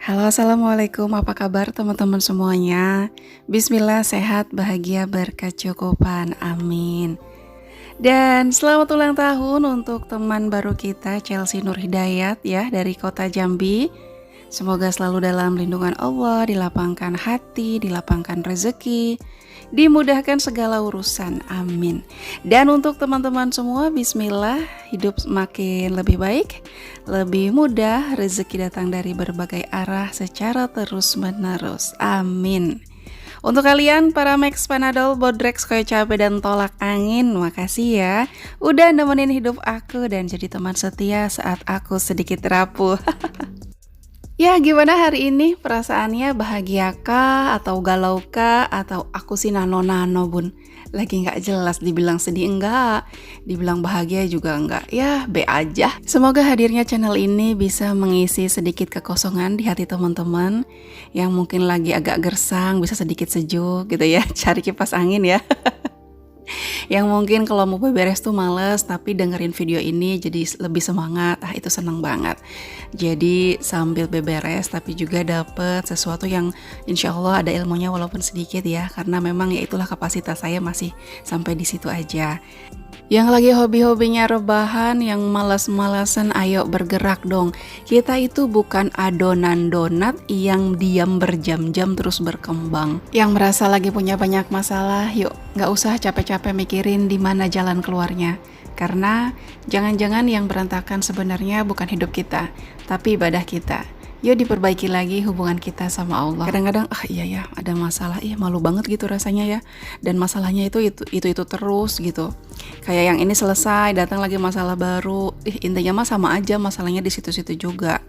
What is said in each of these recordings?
Halo, assalamualaikum. Apa kabar teman-teman semuanya? Bismillah, sehat, bahagia, berkecukupan. Amin. Dan selamat ulang tahun untuk teman baru kita, Chelsea Nur Hidayat ya, dari kota Jambi. Semoga selalu dalam lindungan Allah, dilapangkan hati, dilapangkan rezeki, dimudahkan segala urusan. Amin. Dan untuk teman-teman semua, bismillah, hidup semakin lebih baik, lebih mudah, rezeki datang dari berbagai arah secara terus-menerus. Amin. Untuk kalian para Max Panadol, Bodrex, Koyo Capek, dan Tolak Angin, makasih ya udah nemenin hidup aku dan jadi teman setia saat aku sedikit rapuh. Ya, gimana hari ini? Perasaannya bahagiakah atau galaukah atau aku sih nano-nano bun? Lagi nggak jelas, dibilang sedih enggak, dibilang bahagia juga enggak. Ya, be aja. Semoga hadirnya channel ini bisa mengisi sedikit kekosongan di hati teman-teman yang mungkin lagi agak gersang, bisa sedikit sejuk gitu ya. Cari kipas angin ya. Yang mungkin kalau mau beberes tuh males, tapi dengerin video ini jadi lebih semangat. Itu seneng banget. Jadi sambil beberes tapi juga dapet sesuatu yang insya Allah ada ilmunya walaupun sedikit ya, karena memang ya itulah kapasitas saya masih sampai di situ aja. Yang lagi hobi-hobinya rebahan, yang malas-malasan, ayo bergerak dong. Kita itu bukan adonan donat yang diam berjam-jam terus berkembang. Yang merasa lagi punya banyak masalah, yuk gak usah capek-capek mikirin di mana jalan keluarnya. Karena jangan-jangan yang berantakan sebenarnya bukan hidup kita, tapi ibadah kita. Yuk diperbaiki lagi hubungan kita sama Allah. Kadang-kadang iya ya ada masalah, malu banget gitu rasanya ya. Dan masalahnya itu terus gitu. Kayak yang ini selesai, datang lagi masalah baru. Intinya mah sama aja masalahnya di situ-situ juga.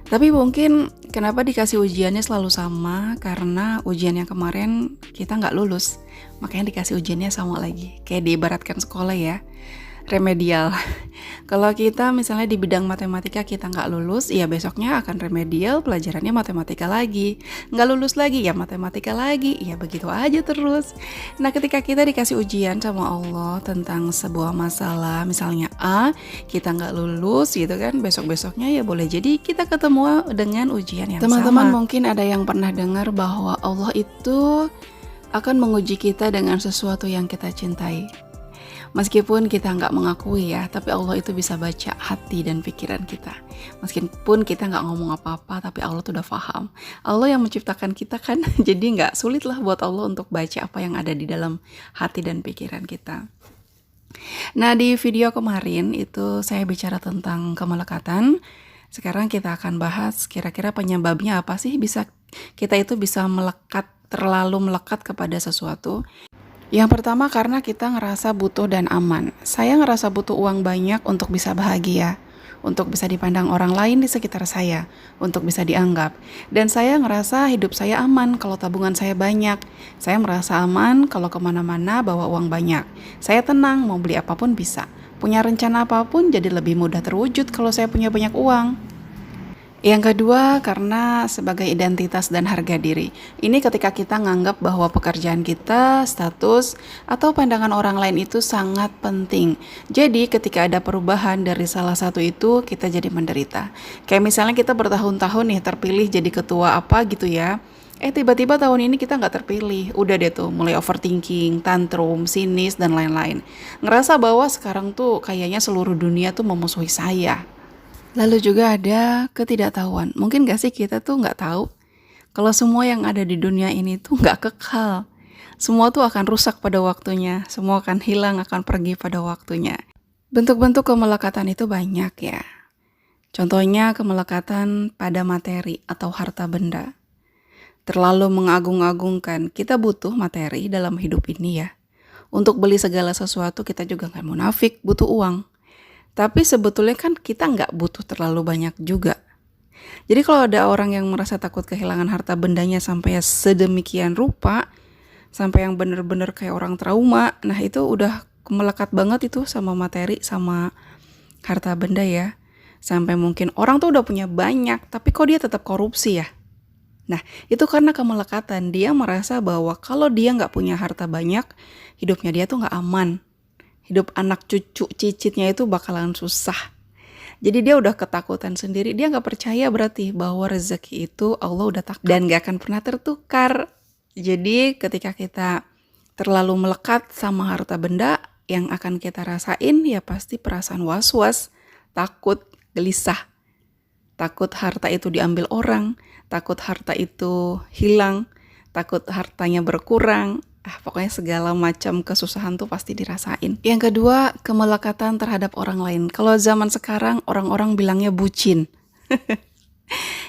Tapi mungkin kenapa dikasih ujiannya selalu sama? Karena ujian yang kemarin kita nggak lulus, makanya dikasih ujiannya sama lagi. Kayak diibaratkan sekolah ya, remedial. Kalau kita misalnya di bidang matematika kita nggak lulus, ya besoknya akan remedial, pelajarannya matematika lagi. Nggak lulus lagi, ya matematika lagi, ya begitu aja terus. Nah ketika kita dikasih ujian sama Allah tentang sebuah masalah, misalnya A, kita nggak lulus gitu kan, besok-besoknya ya boleh jadi kita ketemu dengan ujian yang Teman-teman mungkin ada yang pernah dengar bahwa Allah itu akan menguji kita dengan sesuatu yang kita cintai. Meskipun kita nggak mengakui ya, tapi Allah itu bisa baca hati dan pikiran kita. Meskipun kita nggak ngomong apa-apa, tapi Allah tuh udah paham. Allah yang menciptakan kita kan, jadi nggak sulit lah buat Allah untuk baca apa yang ada di dalam hati dan pikiran kita. Nah di video kemarin itu saya bicara tentang kemelekatan. Sekarang kita akan bahas kira-kira penyebabnya apa sih kita itu bisa terlalu melekat kepada sesuatu. Yang pertama karena kita ngerasa butuh dan aman. Saya ngerasa butuh uang banyak untuk bisa bahagia, untuk bisa dipandang orang lain di sekitar saya, untuk bisa dianggap. Dan saya ngerasa hidup saya aman kalau tabungan saya banyak. Saya merasa aman kalau kemana-mana bawa uang banyak. Saya tenang mau beli apapun bisa. Punya rencana apapun jadi lebih mudah terwujud kalau saya punya banyak uang. Yang kedua, karena sebagai identitas dan harga diri. Ini ketika kita nganggap bahwa pekerjaan kita, status, atau pandangan orang lain itu sangat penting. Jadi ketika ada perubahan dari salah satu itu, kita jadi menderita. Kayak misalnya kita bertahun-tahun nih terpilih jadi ketua apa gitu ya. Tiba-tiba tahun ini kita nggak terpilih. Udah deh tuh, mulai overthinking, tantrum, sinis, dan lain-lain. Ngerasa bahwa sekarang tuh kayaknya seluruh dunia tuh memusuhi saya. Lalu juga ada ketidaktahuan. Mungkin gak sih kita tuh gak tahu kalau semua yang ada di dunia ini tuh gak kekal. Semua tuh akan rusak pada waktunya. Semua akan hilang, akan pergi pada waktunya. Bentuk-bentuk kemelekatan itu banyak ya. Contohnya kemelekatan pada materi atau harta benda. Terlalu mengagung-agungkan. Kita butuh materi dalam hidup ini ya. Untuk beli segala sesuatu kita juga gak munafik, butuh uang. Tapi sebetulnya kan kita nggak butuh terlalu banyak juga. Jadi kalau ada orang yang merasa takut kehilangan harta bendanya sampai sedemikian rupa, sampai yang bener-bener kayak orang trauma, nah itu udah melekat banget itu sama materi, sama harta benda ya. Sampai mungkin orang tuh udah punya banyak, tapi kok dia tetap korupsi ya? Nah itu karena kemelekatan, dia merasa bahwa kalau dia nggak punya harta banyak, hidupnya dia tuh nggak aman. Hidup anak cucu cicitnya itu bakalan susah. Jadi dia udah ketakutan sendiri, dia nggak percaya berarti bahwa rezeki itu Allah udah takdir dan nggak akan pernah tertukar. Jadi ketika kita terlalu melekat sama harta benda, yang akan kita rasain ya pasti perasaan was-was, takut, gelisah. Takut harta itu diambil orang, takut harta itu hilang, takut hartanya berkurang. Pokoknya segala macam kesusahan tuh pasti dirasain. Yang kedua, kemelekatan terhadap orang lain. Kalau zaman sekarang orang-orang bilangnya bucin.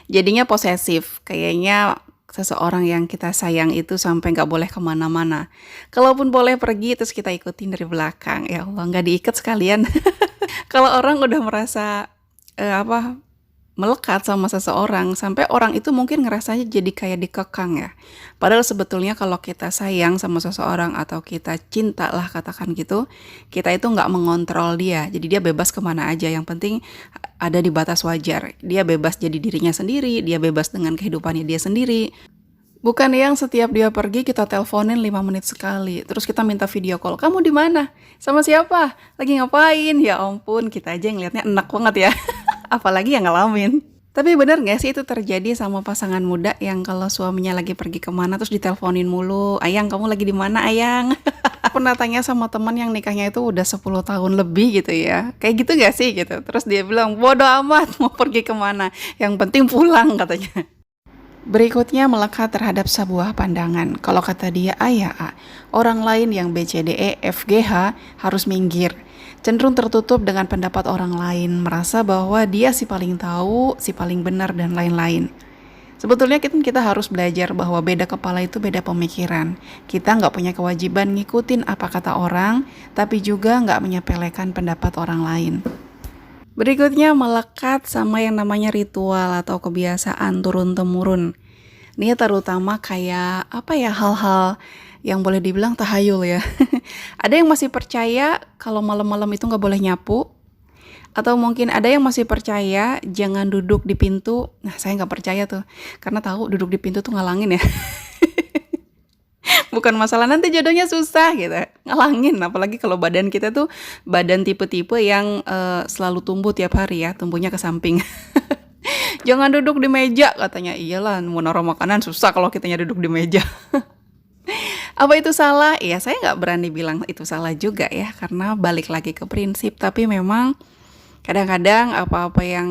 Jadinya posesif. Kayaknya seseorang yang kita sayang itu sampai nggak boleh kemana-mana. Kalaupun boleh pergi, terus kita ikutin dari belakang. Ya Allah, nggak diikat sekalian. Kalau orang udah merasa melekat sama seseorang, sampai orang itu mungkin ngerasanya jadi kayak dikekang ya. Padahal sebetulnya kalau kita sayang sama seseorang atau kita cinta lah katakan gitu, kita itu nggak mengontrol dia. Jadi dia bebas kemana aja, yang penting ada di batas wajar. Dia bebas jadi dirinya sendiri, dia bebas dengan kehidupannya dia sendiri. Bukan yang setiap dia pergi kita teleponin 5 menit sekali, terus kita minta video call. Kamu di mana? Sama siapa? Lagi ngapain? Ya ampun, kita aja ngeliatnya enak banget ya. Apalagi yang ngalamin. Tapi bener gak sih itu terjadi sama pasangan muda yang kalau suaminya lagi pergi kemana terus diteleponin mulu, "Ayang, kamu lagi di mana, Ayang?" Pernah tanya sama teman yang nikahnya itu udah 10 tahun lebih gitu ya. Kayak gitu gak sih gitu. Terus dia bilang, "Bodoh amat mau pergi kemana, yang penting pulang," katanya. Berikutnya melekat terhadap sebuah pandangan. Kalau kata dia A ya A, orang lain yang B, C, D, E, F, G, H harus minggir. Cenderung tertutup dengan pendapat orang lain, merasa bahwa dia si paling tahu, si paling benar, dan lain-lain. Sebetulnya kita harus belajar bahwa beda kepala itu beda pemikiran. Kita nggak punya kewajiban ngikutin apa kata orang, tapi juga nggak menyepelekan pendapat orang lain. Berikutnya melekat sama yang namanya ritual atau kebiasaan turun-temurun. Ini terutama kayak hal-hal yang boleh dibilang tahayul ya. Ada yang masih percaya kalau malam-malam itu nggak boleh nyapu. Atau mungkin ada yang masih percaya jangan duduk di pintu. Nah, saya nggak percaya tuh. Karena tahu duduk di pintu tuh ngalangin ya. Bukan masalah nanti jodohnya susah gitu, ngalangin. Apalagi kalau badan kita tuh badan tipe-tipe yang selalu tumbuh tiap hari ya, tumbuhnya ke samping. Jangan duduk di meja katanya. Iyalah, mau naruh makanan susah kalau kitanya duduk di meja. Apa itu salah? Ya saya nggak berani bilang itu salah juga ya, karena balik lagi ke prinsip. Tapi memang kadang-kadang apa-apa yang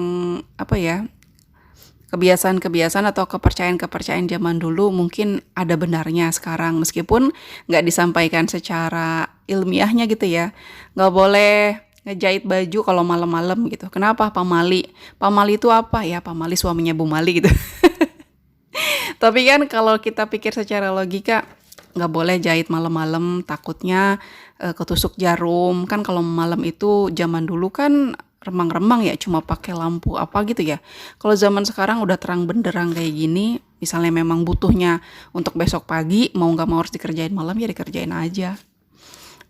kebiasaan-kebiasaan atau kepercayaan-kepercayaan zaman dulu mungkin ada benarnya sekarang, meskipun nggak disampaikan secara ilmiahnya gitu ya. Nggak boleh ngejahit baju kalau malam-malam gitu. Kenapa? Pamali. Pamali itu apa? Ya pamali suaminya Bu Mali gitu. Tapi kan kalau kita pikir secara logika, nggak boleh jahit malam-malam, takutnya ketusuk jarum. Kan kalau malam itu zaman dulu kan remang-remang ya, cuma pakai lampu apa gitu ya. Kalau zaman sekarang udah terang benderang kayak gini, misalnya memang butuhnya untuk besok pagi, mau nggak mau harus dikerjain malam ya dikerjain aja.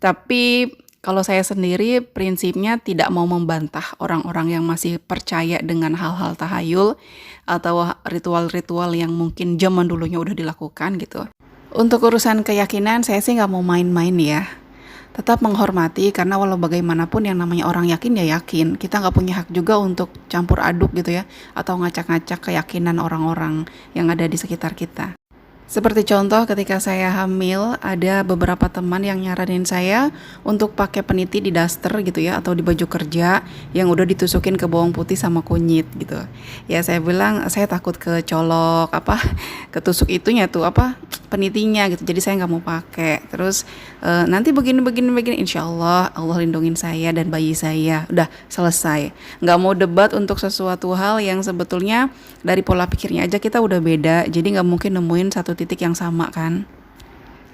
Tapi kalau saya sendiri prinsipnya tidak mau membantah orang-orang yang masih percaya dengan hal-hal tahayul atau ritual-ritual yang mungkin zaman dulunya udah dilakukan gitu. Untuk urusan keyakinan saya sih nggak mau main-main ya. Tetap menghormati, karena walau bagaimanapun yang namanya orang yakin ya yakin. Kita nggak punya hak juga untuk campur aduk gitu ya, atau ngacak-ngacak keyakinan orang-orang yang ada di sekitar kita. Seperti contoh ketika saya hamil, ada beberapa teman yang nyaranin saya untuk pakai peniti di daster gitu ya, atau di baju kerja yang udah ditusukin ke bawang putih sama kunyit gitu. Ya saya bilang saya takut kecolok ketusuk itunya tuh penitinya gitu. Jadi saya nggak mau pakai. Terus nanti begini insya Allah lindungin saya dan bayi saya. Udah selesai. Nggak mau debat untuk sesuatu hal yang sebetulnya dari pola pikirnya aja kita udah beda. Jadi nggak mungkin nemuin satu titik yang sama kan.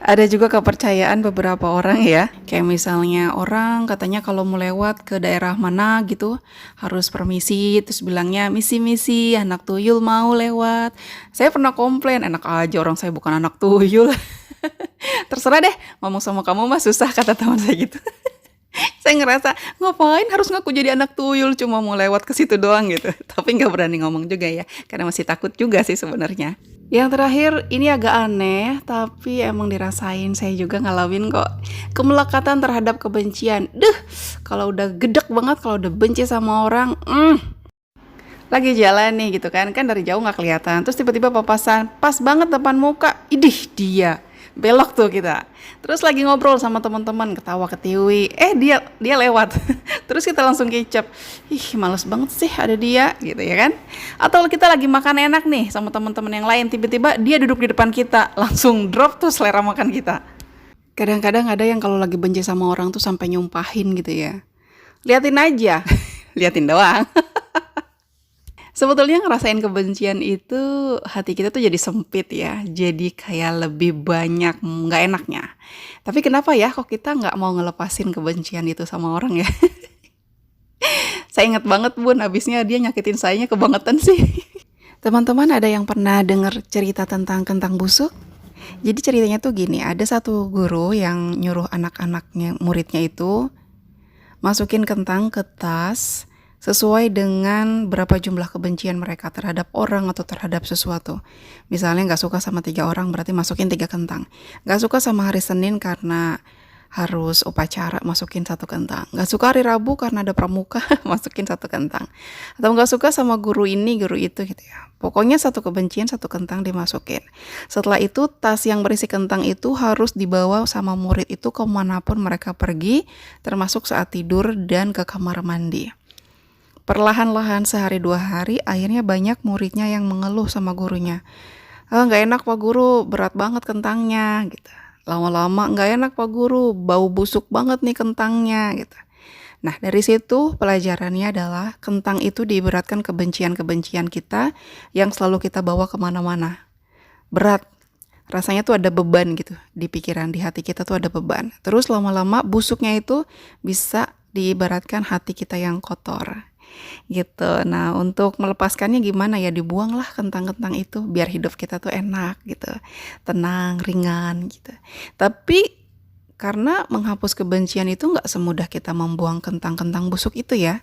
Ada juga kepercayaan beberapa orang ya, kayak misalnya orang katanya kalau mau lewat ke daerah mana gitu harus permisi, terus bilangnya misi anak tuyul mau lewat. Saya pernah komplain, enak aja orang saya bukan anak tuyul. Terserah deh, ngomong sama kamu mah susah, kata teman saya gitu. Saya ngerasa, ngapain harus ngaku jadi anak tuyul, cuma mau lewat ke situ doang gitu. Tapi nggak berani ngomong juga ya, karena masih takut juga sih sebenarnya. Yang terakhir, ini agak aneh, tapi emang dirasain, saya juga ngalamin kok. Kemelekatan terhadap kebencian. Kalau udah gedek banget, kalau udah benci sama orang, lagi jalan nih gitu kan dari jauh nggak kelihatan, terus tiba-tiba papasan pas banget depan muka, idih dia belok tuh kita, terus lagi ngobrol sama teman-teman ketawa ketiwi, dia lewat. Terus kita langsung kicap, ih males banget sih ada dia gitu ya kan. Atau kita lagi makan enak nih sama teman-teman yang lain, tiba-tiba dia duduk di depan kita, langsung drop tuh selera makan kita. Kadang-kadang ada yang kalau lagi benci sama orang tuh sampai nyumpahin gitu ya, liatin aja. Liatin doang. Sebetulnya ngerasain kebencian itu hati kita tuh jadi sempit ya, jadi kayak lebih banyak nggak enaknya. Tapi kenapa ya kok kita nggak mau ngelepasin kebencian itu sama orang ya? Saya inget banget bun, abisnya dia nyakitin sayanya kebangetan sih. Teman-teman ada yang pernah dengar cerita tentang kentang busuk? Jadi ceritanya tuh gini, ada satu guru yang nyuruh anak-anaknya, muridnya itu masukin kentang ke tas sesuai dengan berapa jumlah kebencian mereka terhadap orang atau terhadap sesuatu. Misalnya nggak suka sama 3 orang, berarti masukin 3 kentang. Nggak suka sama hari Senin karena harus upacara, masukin 1 kentang. Nggak suka hari Rabu karena ada pramuka, masukin 1 kentang. Atau nggak suka sama guru ini, guru itu gitu ya. Pokoknya 1 kebencian, 1 kentang dimasukin. Setelah itu tas yang berisi kentang itu harus dibawa sama murid itu kemanapun mereka pergi, termasuk saat tidur dan ke kamar mandi. Perlahan-lahan sehari 2 hari, akhirnya banyak muridnya yang mengeluh sama gurunya. Nggak enak Pak Guru, berat banget kentangnya gitu. Lama-lama nggak enak Pak Guru, bau busuk banget nih kentangnya gitu. Nah dari situ pelajarannya adalah kentang itu diibaratkan kebencian-kebencian kita yang selalu kita bawa kemana-mana. Berat, rasanya tuh ada beban gitu di pikiran, di hati kita tuh ada beban. Terus lama-lama busuknya itu bisa diibaratkan hati kita yang kotor gitu. Nah untuk melepaskannya gimana ya, dibuanglah kentang-kentang itu biar hidup kita tuh enak gitu, tenang, ringan gitu. Tapi karena menghapus kebencian itu nggak semudah kita membuang kentang-kentang busuk itu ya.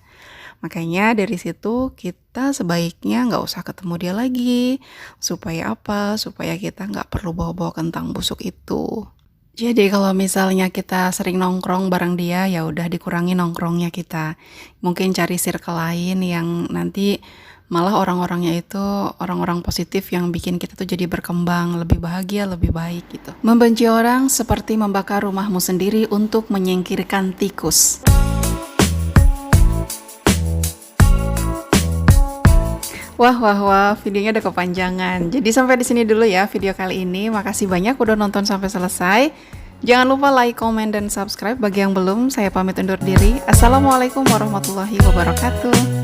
Makanya dari situ kita sebaiknya nggak usah ketemu dia lagi. Supaya apa? Supaya kita nggak perlu bawa-bawa kentang busuk itu. Jadi kalau misalnya kita sering nongkrong bareng dia, ya udah dikurangi nongkrongnya kita. Mungkin cari circle lain yang nanti malah orang-orangnya itu orang-orang positif yang bikin kita tuh jadi berkembang, lebih bahagia, lebih baik gitu. Membenci orang seperti membakar rumahmu sendiri untuk menyingkirkan tikus. Wah, videonya udah kepanjangan. Jadi sampai di sini dulu ya video kali ini. Makasih banyak udah nonton sampai selesai. Jangan lupa like, comment, dan subscribe. Bagi yang belum, saya pamit undur diri. Assalamualaikum warahmatullahi wabarakatuh.